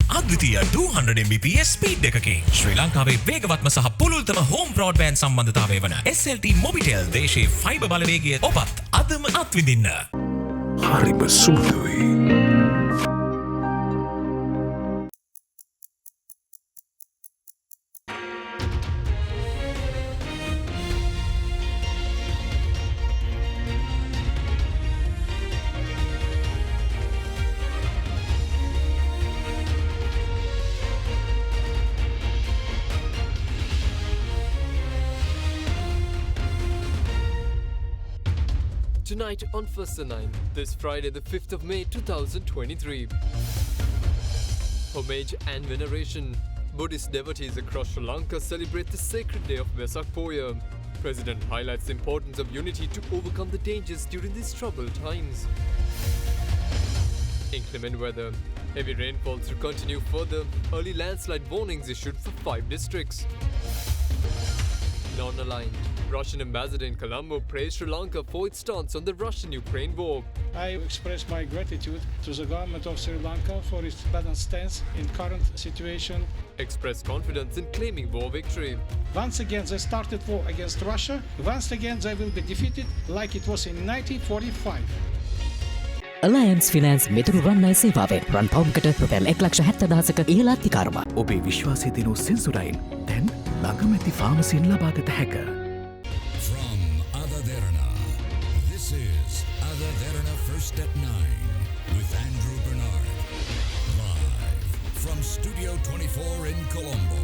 අද්විතීය 200 Mbps speed එකකින් ශ්‍රී ලංකාවේ වේගවත්ම සහ පුළුල්තම හෝම් බ්‍රෝඩ්බෑන්ඩ් සම්බන්ධතාවය වන SLT මොබිටෙල් දේශීය ෆයිබර් බලවේගය ඔබත් අදම අත්විඳින්න. හරිම සුදුයි. Tonight on First the 9, this Friday the 5th of May 2023. Homage and veneration. Buddhist devotees across Sri Lanka celebrate the sacred day of Vesak Poya. President highlights the importance of unity to overcome the dangers during these troubled times. Inclement weather. Heavy rainfalls to continue further. Early landslide warnings issued for 5 districts. Non-aligned. Russian ambassador in Colombo praised Sri Lanka for its stance on the Russian-Ukraine war. I express my gratitude to the government of Sri Lanka for its balanced stance in current situation. Expressed confidence in claiming war victory. Once again they started war against Russia. Once again they will be defeated like it was in 1945. Alliance Finance මෙතුරු රන්නයි සේවාවෙන් රන් පවුම්කට රුපියල් 1,70,000ක ඉහළ අධිකාරම. ඔබේ විශ්වාසය දිනු සෙන්සුරයින් දැන් ළඟමැති ෆාමසියෙන් ලබාගත හැක. From AdaDerana, this is AdaDerana First at 9 with Andrew Bernard. Live from Studio 24 in Colombo.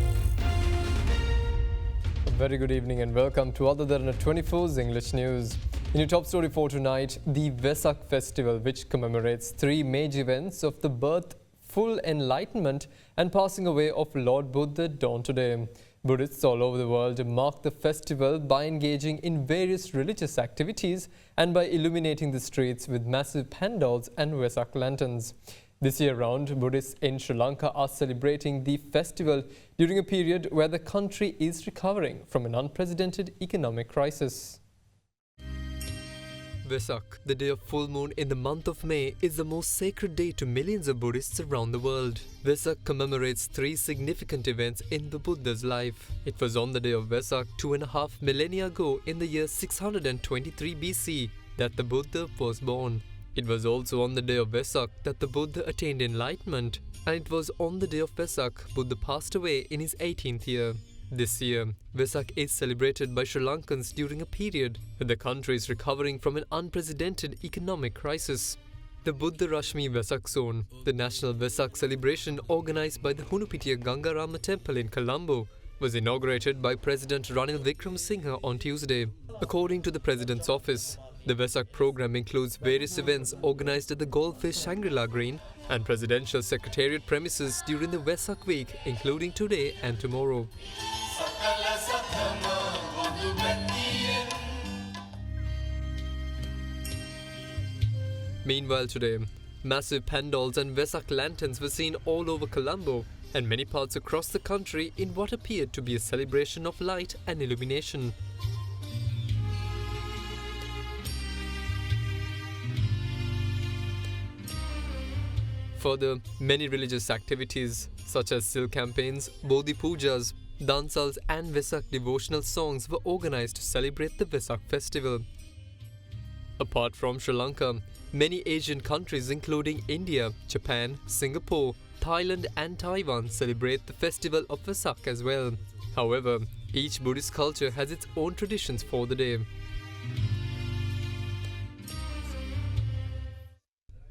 A very good evening and welcome to AdaDerana 24's English News. In your top story for tonight, the Vesak Festival, which commemorates 3 major events of the birth, full enlightenment and passing away of Lord Buddha dawned today. Buddhists all over the world mark the festival by engaging in various religious activities and by illuminating the streets with massive pandals and Vesak lanterns. This year round, Buddhists in Sri Lanka are celebrating the festival during a period where the country is recovering from an unprecedented economic crisis. Vesak, the day of full moon in the month of May, is the most sacred day to millions of Buddhists around the world. Vesak commemorates 3 significant events in the Buddha's life. It was on the day of Vesak 2.5 millennia ago in the year 623 BC that the Buddha was born. It was also on the day of Vesak that the Buddha attained enlightenment, and it was on the day of Vesak Buddha passed away in his 18th year. This year, Vesak is celebrated by Sri Lankans during a period when the country is recovering from an unprecedented economic crisis. The Buddha Rashmi Vesak Zone, the national Vesak celebration organised by the Hunupitiya Gangarama Temple in Colombo, was inaugurated by President Ranil Wickremesinghe on Tuesday. According to the President's office, the Vesak program includes various events organised at the Goldfish Shangri-La Green and Presidential Secretariat premises during the Vesak week, including today and tomorrow. Meanwhile today, massive pandals and Vesak lanterns were seen all over Colombo and many parts across the country in what appeared to be a celebration of light and illumination. Further, many religious activities such as silk campaigns, Bodhi Pujas, Dansals and Vesak devotional songs were organized to celebrate the Vesak festival. Apart from Sri Lanka, many Asian countries including India, Japan, Singapore, Thailand and Taiwan celebrate the festival of Vesak as well. However, each Buddhist culture has its own traditions for the day.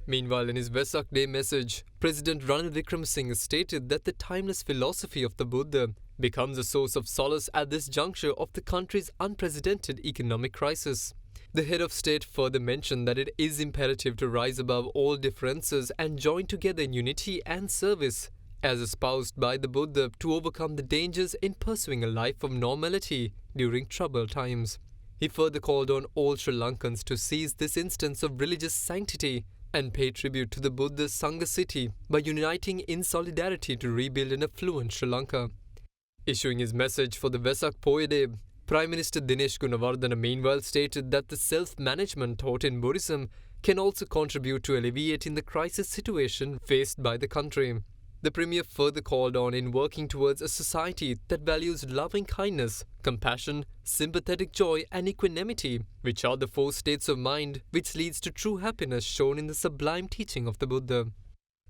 Meanwhile, in his Vesak Day message, President Ranil Wickremesinghe stated that the timeless philosophy of the Buddha becomes a source of solace at this juncture of the country's unprecedented economic crisis. The head of state further mentioned that it is imperative to rise above all differences and join together in unity and service, as espoused by the Buddha, to overcome the dangers in pursuing a life of normality during troubled times. He further called on all Sri Lankans to seize this instance of religious sanctity and pay tribute to the Buddha's Sangha city by uniting in solidarity to rebuild an affluent Sri Lanka. Issuing his message for the Vesak Poya Day, Prime Minister Dinesh Gunawardena meanwhile stated that the self-management taught in Buddhism can also contribute to alleviating the crisis situation faced by the country. The Premier further called on in working towards a society that values loving kindness, compassion, sympathetic joy and equanimity, which are the four states of mind which leads to true happiness shown in the sublime teaching of the Buddha.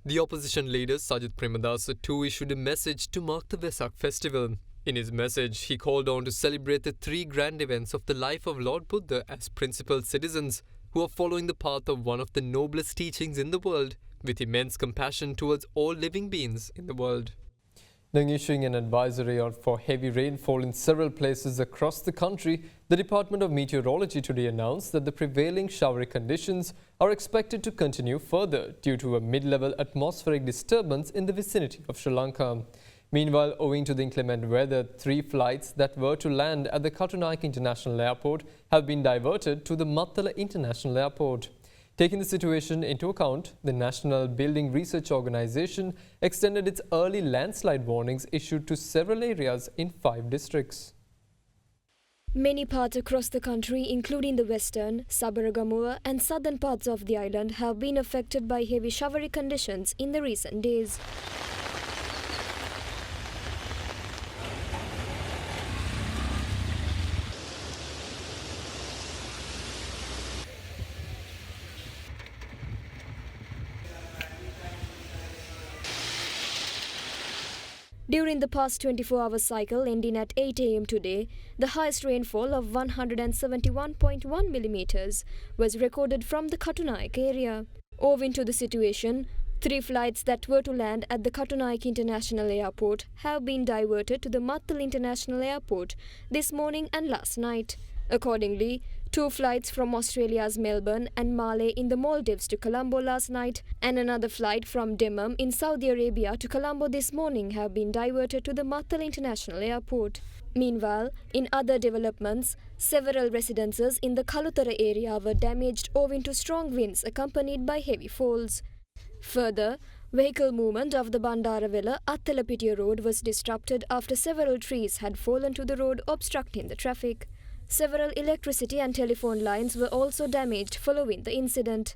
The opposition leader Sajid Premadasa too issued a message to mark the Vesak Festival. In his message, he called on to celebrate the three grand events of the life of Lord Buddha as principled citizens who are following the path of one of the noblest teachings in the world, with immense compassion towards all living beings in the world. Now issuing an advisory for heavy rainfall in several places across the country, the Department of Meteorology today announced that the prevailing showery conditions are expected to continue further due to a mid-level atmospheric disturbance in the vicinity of Sri Lanka. Meanwhile, owing to the inclement weather, 3 flights that were to land at the Katunayake International Airport have been diverted to the Mattala International Airport. Taking the situation into account, the National Building Research Organisation extended its early landslide warnings issued to several areas in 5 districts. Many parts across the country, including the western, Sabaragamuwa and southern parts of the island, have been affected by heavy showery conditions in the recent days. During the past 24-hour cycle ending at 8 am today, the highest rainfall of 171.1 millimeters was recorded from the Katunayake area. Owing to the situation, 3 flights that were to land at the Katunayake International Airport have been diverted to the Mattala International Airport this morning and last night. Accordingly, 2 flights from Australia's Melbourne and Malé in the Maldives to Colombo last night and another flight from Dammam in Saudi Arabia to Colombo this morning have been diverted to the Mattala International Airport. Meanwhile, in other developments, several residences in the Kalutara area were damaged owing to strong winds accompanied by heavy falls. Further, vehicle movement of the Bandarawela Attalapitiya road was disrupted after several trees had fallen to the road, obstructing the traffic. Several electricity and telephone lines were also damaged following the incident.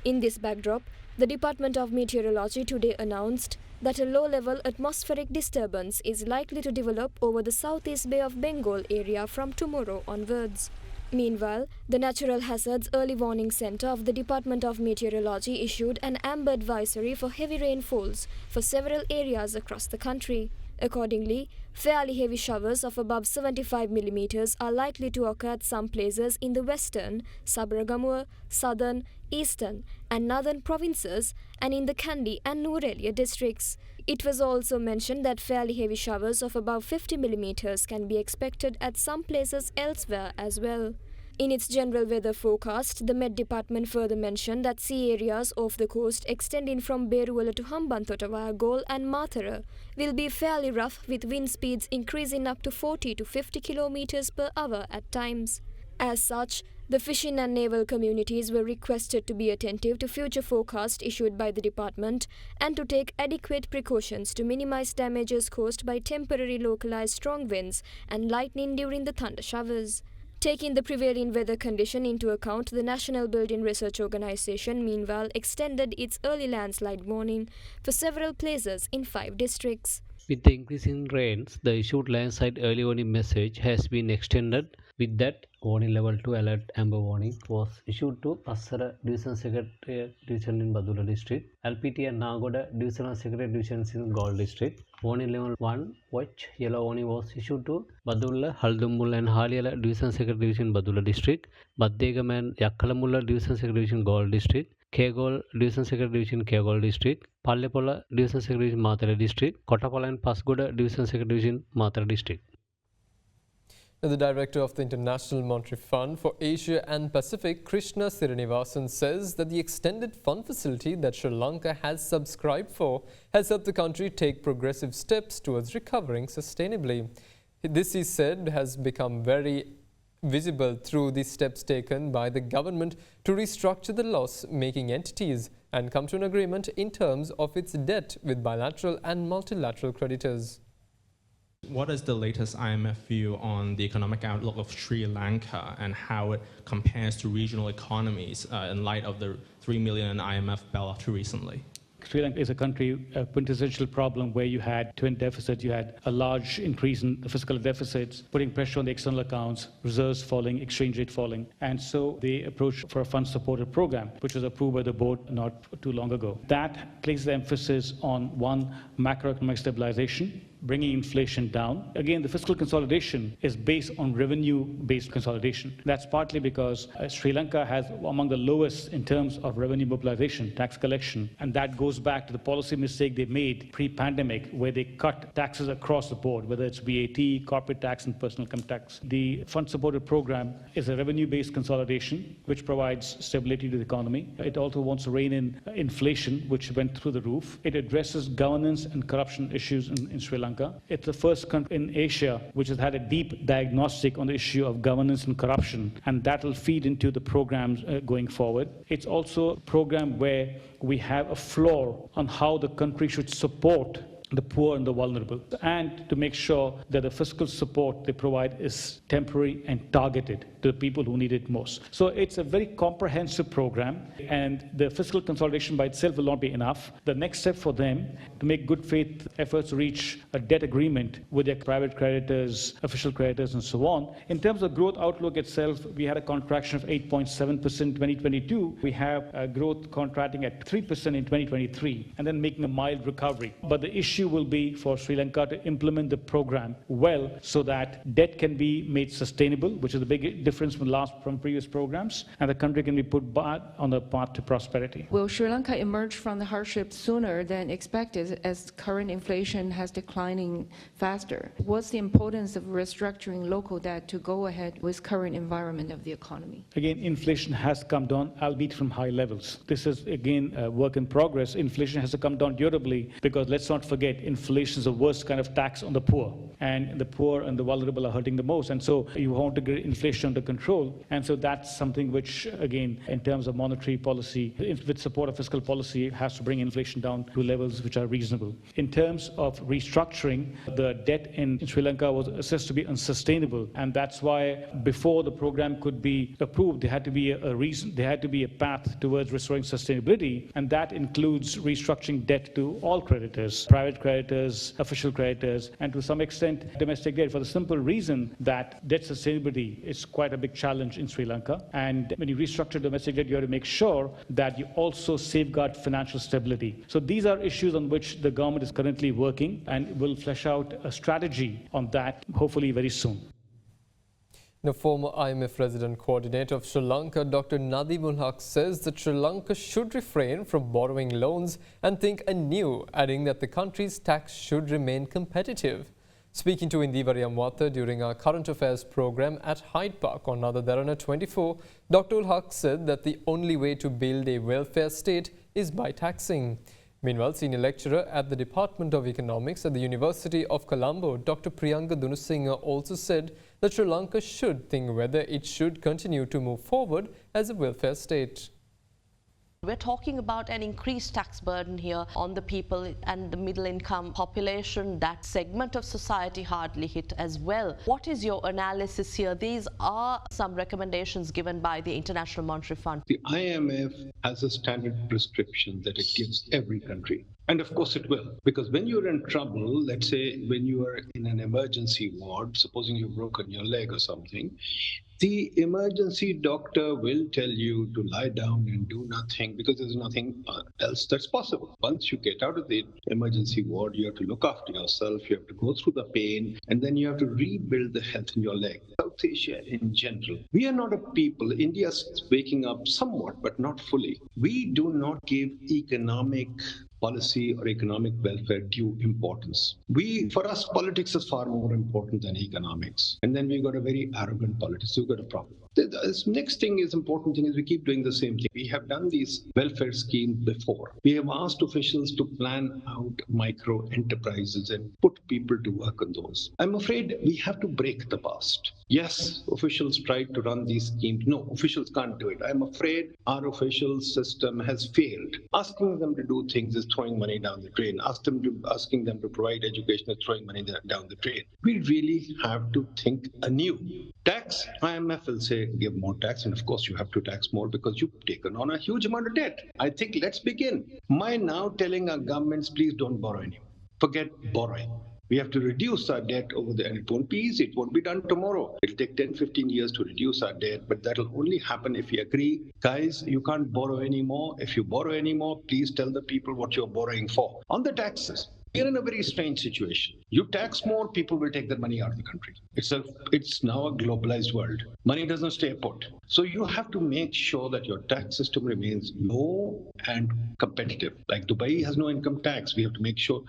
In this backdrop, the Department of Meteorology today announced that a low-level atmospheric disturbance is likely to develop over the Southeast Bay of Bengal area from tomorrow onwards. Meanwhile, the Natural Hazards Early Warning Centre of the Department of Meteorology issued an amber advisory for heavy rainfalls for several areas across the country. Accordingly, fairly heavy showers of above 75 millimeters are likely to occur at some places in the western, Sabaragamuwa, southern, eastern and northern provinces and in the Kandy and Nuwara districts. It was also mentioned that fairly heavy showers of above 50 millimeters can be expected at some places elsewhere as well. In its general weather forecast, the Met Department further mentioned that sea areas off the coast extending from Beruwala to Hambantota via Galle and Mathara will be fairly rough, with wind speeds increasing up to 40 to 50 kilometers per hour at times. As such, the fishing and naval communities were requested to be attentive to future forecasts issued by the department and to take adequate precautions to minimize damages caused by temporary localized strong winds and lightning during the thunder showers. Taking the prevailing weather condition into account, the National Building Research Organisation meanwhile extended its early landslide warning for several places in 5 districts. With the increase in rains, the issued landslide early warning message has been extended. With that, warning level 2 alert amber warning was issued to Passara Division Secretariat Division in Badula District, LPT and Nagoda Divisional Secretariat Divisions in Galle District. Warning level 1 watch yellow warning was issued to Badulla, Haldumbul and Haliala Division Secretariat Division Badula District, Baddegam and Yakkalamulla Division Secretariat Division Galle District, Kegol Division Secretariat Division Kegol District, Pallepola Division Secretariat Division Mathara District, Kottapala and Pasgoda Division Secretariat Division Mathara District. The director of the International Monetary Fund for Asia and Pacific, Krishna Sirinivasan, says that the extended fund facility that Sri Lanka has subscribed for has helped the country take progressive steps towards recovering sustainably. This, he said, has become very visible through the steps taken by the government to restructure the loss-making entities and come to an agreement in terms of its debt with bilateral and multilateral creditors. What is the latest IMF view on the economic outlook of Sri Lanka and how it compares to regional economies in light of the $3 million IMF bailout recently? Sri Lanka is a country, a quintessential problem where you had twin deficits, you had a large increase in the fiscal deficits, putting pressure on the external accounts, reserves falling, exchange rate falling. And so they approached for a fund-supported program, which was approved by the board not too long ago. That places the emphasis on one, macroeconomic stabilization, bringing inflation down. Again, the fiscal consolidation is based on revenue-based consolidation. That's partly because Sri Lanka has among the lowest in terms of revenue mobilization, tax collection, and that goes back to the policy mistake they made pre-pandemic, where they cut taxes across the board, whether it's VAT, corporate tax, and personal income tax. The fund-supported program is a revenue-based consolidation, which provides stability to the economy. It also wants to rein in inflation, which went through the roof. It addresses governance and corruption issues in Sri Lanka. It's the first country in Asia which has had a deep diagnostic on the issue of governance and corruption, and that will feed into the programs going forward. It's also a program where we have a floor on how the country should support the poor and the vulnerable, and to make sure that the fiscal support they provide is temporary and targeted to the people who need it most. So it's a very comprehensive program, and the fiscal consolidation by itself will not be enough. The next step for them to make good faith efforts to reach a debt agreement with their private creditors, official creditors, and so on. In terms of growth outlook itself, we had a contraction of 8.7% in 2022. We have growth contracting at 3% in 2023, and then making a mild recovery. But the issue will be for Sri Lanka to implement the program well so that debt can be made sustainable, which is the big difference from previous programs, and the country can be put back on the path to prosperity. Will Sri Lanka emerge from the hardship sooner than expected as current inflation has declining faster? What's the importance of restructuring local debt to go ahead with current environment of the economy? Again, inflation has come down, albeit from high levels. This is, again, a work in progress. Inflation has to come down durably because let's not forget, inflation is the worst kind of tax on the poor, and the poor and the vulnerable are hurting the most. And so you want to get inflation under control. And so that's something which, again, in terms of monetary policy, with support of fiscal policy, has to bring inflation down to levels which are reasonable. In terms of restructuring, the debt in Sri Lanka was assessed to be unsustainable. And that's why before the program could be approved, there had to be a path towards restoring sustainability. And that includes restructuring debt to all creditors, private creditors, official creditors, and to some extent domestic debt, for the simple reason that debt sustainability is quite a big challenge in Sri Lanka. And when you restructure domestic debt, you have to make sure that you also safeguard financial stability. So these are issues on which the government is currently working, and will flesh out a strategy on that hopefully very soon. The former IMF resident coordinator of Sri Lanka, Dr. Nadimul Haq, says that Sri Lanka should refrain from borrowing loans and think anew, adding that the country's tax should remain competitive. Speaking to Indivari Amwata during our current affairs program at Hyde Park on AdaDerana 24, Dr. Haq said that the only way to build a welfare state is by taxing. Meanwhile, senior lecturer at the Department of Economics at the University of Colombo, Dr. Priyanka Dunusinghe, also said that Sri Lanka should think whether it should continue to move forward as a welfare state. We're talking about an increased tax burden here on the people and the middle income population. That segment of society hardly hit as well. What is your analysis here? These are some recommendations given by the International Monetary Fund. The IMF has a standard prescription that it gives every country. And of course it will, because when you're in trouble, let's say when you are in an emergency ward, supposing you've broken your leg or something, the emergency doctor will tell you to lie down and do nothing because there's nothing else that's possible. Once you get out of the emergency ward, you have to look after yourself, you have to go through the pain, and then you have to rebuild the health in your leg. South Asia in general, we are not a people. India's waking up somewhat, but not fully. We do not give economic policy or economic welfare due importance. For us, politics is far more important than economics. And then we've got a very arrogant politics. We've got a problem. The next thing is important thing is we keep doing the same thing. We have done these welfare schemes before. We have asked officials to plan out micro enterprises and put people to work on those. I'm afraid we have to break the past. Yes, officials tried to run these schemes. No, officials can't do it. I'm afraid our official system has failed. Asking them to do things is throwing money down the drain. Asking them to provide education is throwing money down the drain. We really have to think anew. Tax, IMF will say, give more tax, and of course you have to tax more because you've taken on a huge amount of debt. I think let's begin. My now telling our governments, please don't borrow anymore. Forget borrowing. We have to reduce our debt over there, and it won't be easy. It won't be done tomorrow. It'll take 10, 15 years to reduce our debt, but that'll only happen if we agree. Guys, you can't borrow anymore. If you borrow anymore, please tell the people what you're borrowing for. On the taxes, we're in a very strange situation. You tax more, people will take their money out of the country. It's now a globalized world. Money doesn't stay put. So you have to make sure that your tax system remains low and competitive. Like Dubai has no income tax. We have to make sure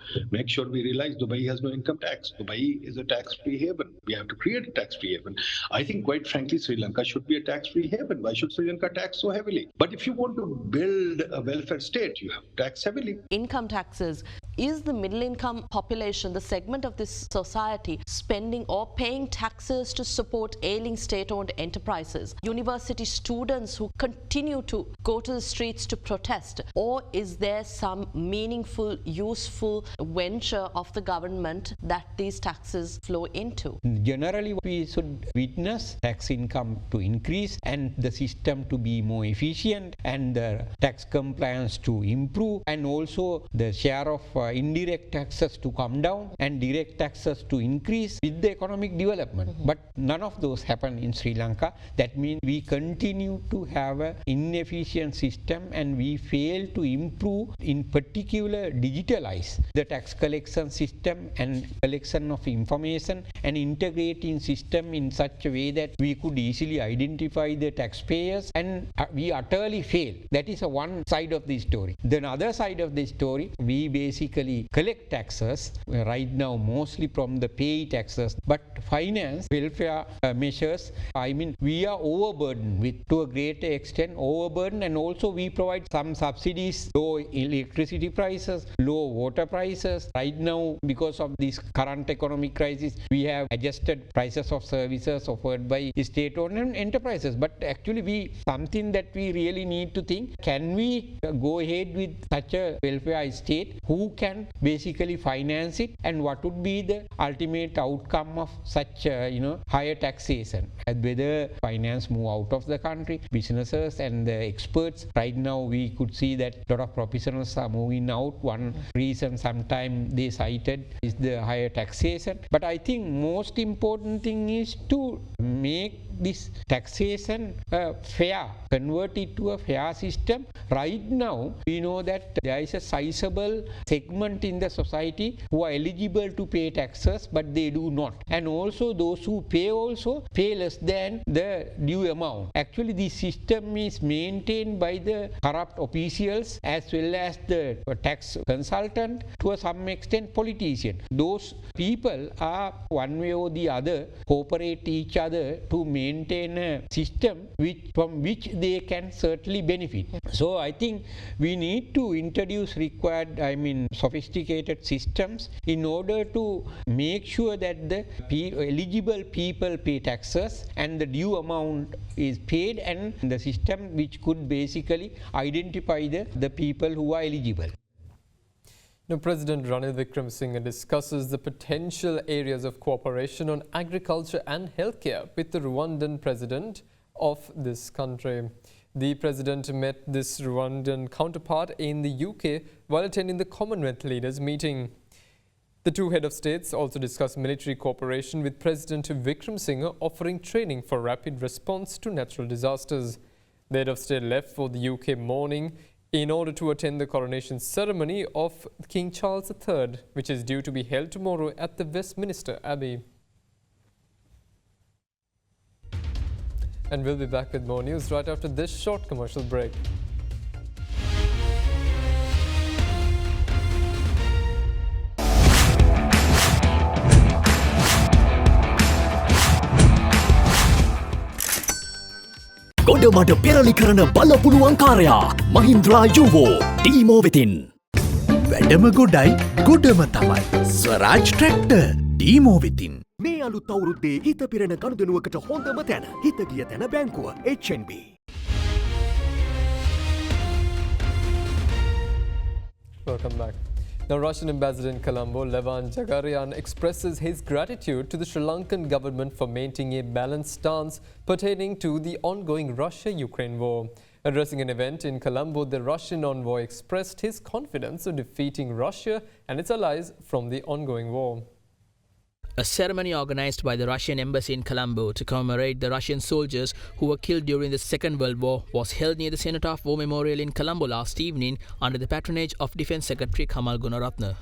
we realize Dubai has no income tax. Dubai is a tax-free haven. We have to create a tax-free haven. I think, quite frankly, Sri Lanka should be a tax-free haven. Why should Sri Lanka tax so heavily? But if you want to build a welfare state, you have to tax heavily. Income taxes. Is the middle income population, the segment of this society, spending or paying taxes to support ailing state-owned enterprises? University students who continue to go to the streets to protest? Or is there some meaningful, useful venture of the government that these taxes flow into? Generally, we should witness tax income to increase and the system to be more efficient and the tax compliance to improve, and also the share of indirect taxes to come down and direct taxes to increase with the economic development. But none of those happen in Sri Lanka. That means we continue to have an inefficient system and we fail to improve, in particular digitalize the tax collection system and collection of information and integrating system in such a way that we could easily identify the taxpayers, and we utterly fail. That is one side of the story. The other side of the story, we basically collect taxes right now mostly from the pay taxes, but finance welfare measures, I mean, we are overburdened with, to a greater extent, overburdened, and also we provide some subsidies, low electricity prices, low water prices. Right now, because of this current economic crisis, we have adjusted prices of services offered by state-owned enterprises. But actually, something that we really need to think, can we go ahead with such a welfare state? Who can basically finance it, and what would be the ultimate outcome of such higher taxation? And whether finance move out of the country, businesses and the experts, right now we could see that a lot of professionals are moving out. One reason sometimes they cited is the higher taxation. But I think most important thing is to make this taxation fair, convert it to a fair system. Right now, we know that there is a sizable segment in the society who are eligible to pay taxes, but they do not. And also those who pay also pay less than the due amount. Actually, this system is maintained by the corrupt officials as well as the tax consultant, to some extent politician. Those people are one way or the other cooperate each other to maintain a system from which they can certainly benefit. So I think we need to introduce required, sophisticated systems in order to make sure that the eligible people pay taxes and the due amount is paid, and the system which could basically identify the people who are eligible. Now, President Ranil Wickremesinghe discusses the potential areas of cooperation on agriculture and healthcare with the Rwandan president of this country. The president met this Rwandan counterpart in the UK while attending the Commonwealth leaders meeting. The two head of states also discussed military cooperation, with President Wickremesinghe offering training for rapid response to natural disasters. The head of state left for the UK morning in order to attend the coronation ceremony of King Charles III, which is due to be held tomorrow at the Westminster Abbey. And we'll be back with more news right after this short commercial break. ගොඩමඩ පෙරලි කරන බලපුළුවන්කාරයා මහින්ද්‍රා යුවෝ ඩීමෝ වෙතින්. වැඩම ගොඩයි ගොඩම තමයි ස්වරාජ් tractor ඩීමෝ වෙතින්. මේ අලුත් අවුරුද්දේ හිත පිරෙන ගනුදෙනුවකට හොඳම තැන හිත ගිය තැන බැංකුව HNB. Welcome back. Now, Russian ambassador in Colombo, Levan Jagarian, expresses his gratitude to the Sri Lankan government for maintaining a balanced stance pertaining to the ongoing Russia-Ukraine war. Addressing an event in Colombo, the Russian envoy expressed his confidence of defeating Russia and its allies from the ongoing war. A ceremony organized by the Russian embassy in Colombo to commemorate the Russian soldiers who were killed during the Second World War was held near the Cenotaph War Memorial in Colombo last evening under the patronage of Defence Secretary Kamal Gunaratne.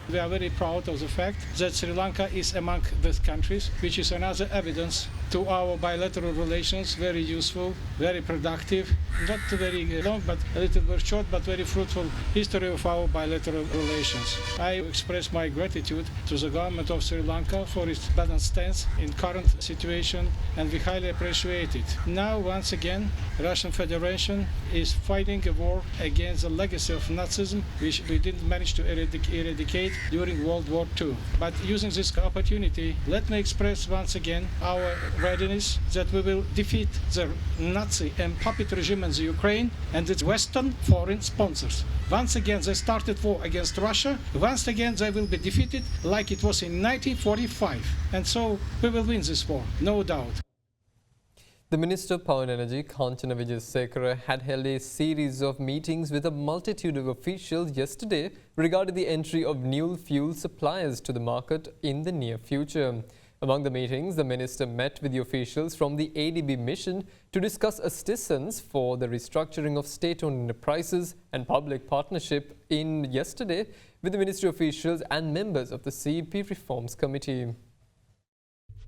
We are very proud of the fact that Sri Lanka is among these countries, which is another evidence to our bilateral relations, very useful, very productive, not very long, but a little bit short, but very fruitful history of our bilateral relations. I express my gratitude to the government of Sri Lanka for its balanced stance in current situation, and we highly appreciate it. Now, once again, Russian Federation is fighting a war against the legacy of Nazism, which we didn't manage to eradicate during World War II. But using this opportunity, let me express once again our readiness that we will defeat the Nazi and puppet regime in the Ukraine and its Western foreign sponsors. Once again, they started war against Russia. Once again, they will be defeated like it was in 1945. And so we will win this war, no doubt. The Minister of Power and Energy, Kanchana Wijesekara, had held a series of meetings with a multitude of officials yesterday regarding the entry of new fuel suppliers to the market in the near future. Among the meetings, the Minister met with the officials from the ADB mission to discuss assistance for the restructuring of state-owned enterprises and public partnership yesterday with the ministry officials and members of the CEP Reforms Committee.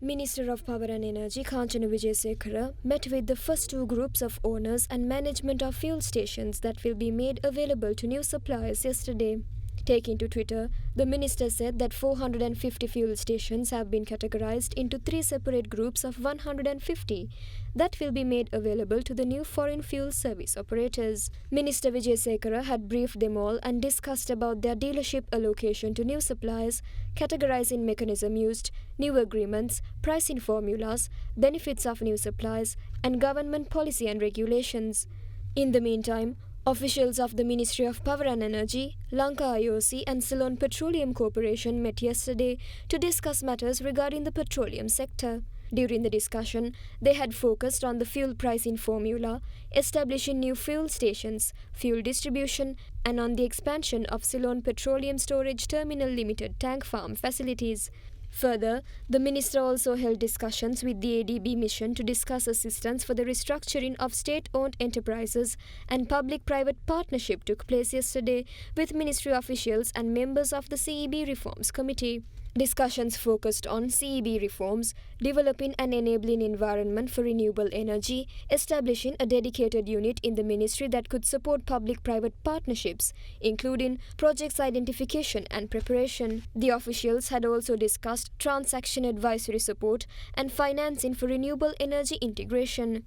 Minister of Power and Energy Kanchana Wijesekara met with the first two groups of owners and management of fuel stations that will be made available to new suppliers yesterday. Taking to Twitter, the minister said that 450 fuel stations have been categorized into three separate groups of 150 that will be made available to the new foreign fuel service operators. Minister Wijesekara had briefed them all and discussed about their dealership allocation to new suppliers, categorizing mechanism used, new agreements, pricing formulas, benefits of new suppliers, and government policy and regulations. In the meantime, officials of the Ministry of Power and Energy, Lanka IOC and Ceylon Petroleum Corporation met yesterday to discuss matters regarding the petroleum sector. During the discussion, they had focused on the fuel pricing formula, establishing new fuel stations, fuel distribution, and on the expansion of Ceylon Petroleum Storage Terminal Limited tank farm facilities. Further, the minister also held discussions with the ADB mission to discuss assistance for the restructuring of state-owned enterprises, and public-private partnership took place yesterday with ministry officials and members of the CEB Reforms Committee. Discussions focused on CEB reforms, developing an enabling environment for renewable energy, establishing a dedicated unit in the ministry that could support public-private partnerships, including projects identification and preparation. The officials had also discussed transaction advisory support and financing for renewable energy integration.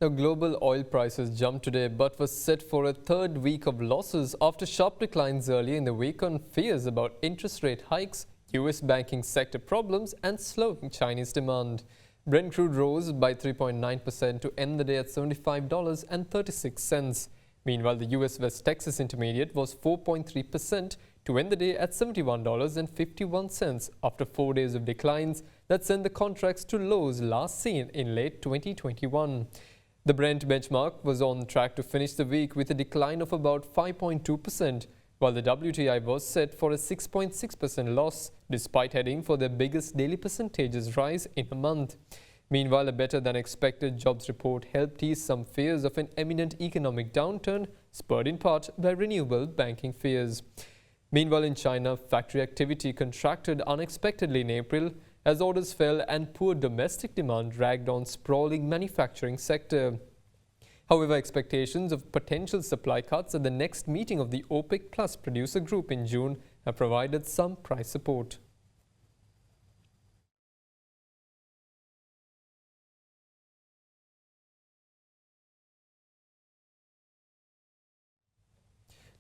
Now, global oil prices jumped today but was set for a third week of losses after sharp declines earlier in the week on fears about interest rate hikes, US banking sector problems and slowing Chinese demand. Brent crude rose by 3.9% to end the day at $75.36. Meanwhile, the US West Texas Intermediate was 4.3% to end the day at $71.51 after 4 days of declines that sent the contracts to lows last seen in late 2021. The Brent benchmark was on track to finish the week with a decline of about 5.2%, while the WTI was set for a 6.6% loss, despite heading for their biggest daily percentages rise in a month. Meanwhile, a better-than-expected jobs report helped ease some fears of an imminent economic downturn, spurred in part by renewable banking fears. Meanwhile, in China, factory activity contracted unexpectedly in April, as orders fell and poor domestic demand dragged on sprawling manufacturing sector. However, expectations of potential supply cuts at the next meeting of the OPEC Plus producer group in June have provided some price support.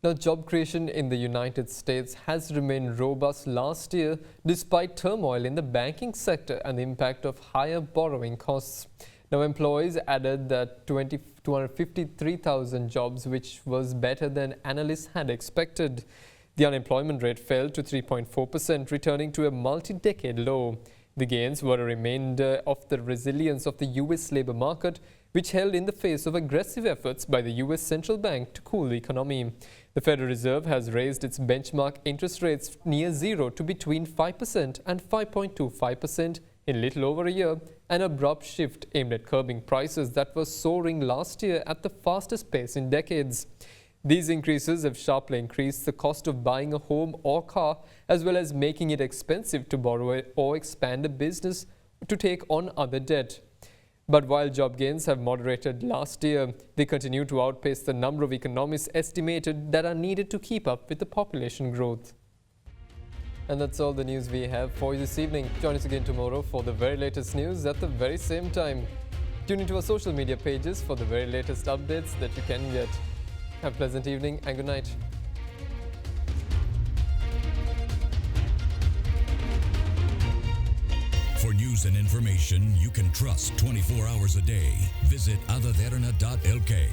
Now, job creation in the United States has remained robust last year despite turmoil in the banking sector and the impact of higher borrowing costs. Now, employees added that 253,000 jobs, which was better than analysts had expected. The unemployment rate fell to 3.4%, returning to a multi-decade low. The gains were a remainder of the resilience of the US labor market, which held in the face of aggressive efforts by the US Central Bank to cool the economy. The Federal Reserve has raised its benchmark interest rates near zero to between 5% and 5.25% in little over a year, an abrupt shift aimed at curbing prices that were soaring last year at the fastest pace in decades. These increases have sharply increased the cost of buying a home or car, as well as making it expensive to borrow or expand a business to take on other debt. But while job gains have moderated last year, they continue to outpace the number of economists estimated that are needed to keep up with the population growth. And that's all the news we have for you this evening. Join us again tomorrow for the very latest news at the very same time. Tune into our social media pages for the very latest updates that you can get. Have a pleasant evening and good night. For news and information you can trust 24 hours a day, visit AdaDerana.lk.